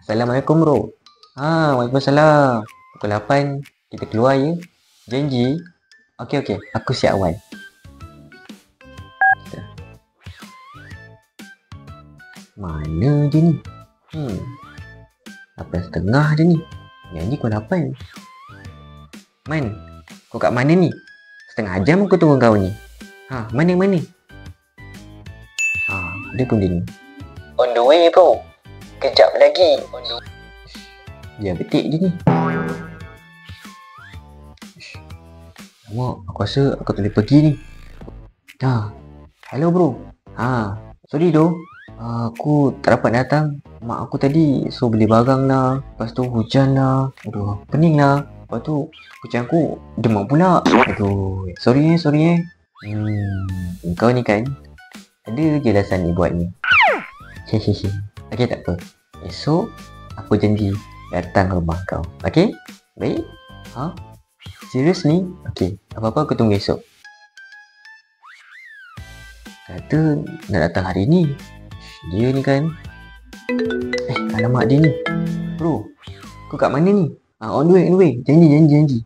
Assalamualaikum bro. Waalaikumsalam. Pukul 8 kita keluar ya. Janji? Okey, aku siap awal. Mana dia ni? 8.30 je ni. Janji pukul 8. Man, kau kat mana ni? Setengah jam aku tunggu kau ni. Mana? Dia pun dia ni. On the way bro. Kejap lagi. Dia betik je ni. Lama, aku rasa aku tak boleh pergi ni. Hello bro. Sorry doh. Aku tak dapat datang. Mak aku tadi suruh beli barang lah. Lepas tu hujan lah. Aduh, pening lah. Lepas tu kucing aku demam pula. Aduh, sorry. Kau ni kan ada je alasan ni buat ni. Hehehe. Okey, tak apa. Esok aku janji datang rumah kau. Okey? Baik? Serius ni? Okey, apa-apa aku tunggu esok. Kata nak datang hari ni. Dia ni kan. Alamak dia ni. Bro, kau kat mana ni? On the way. Janji.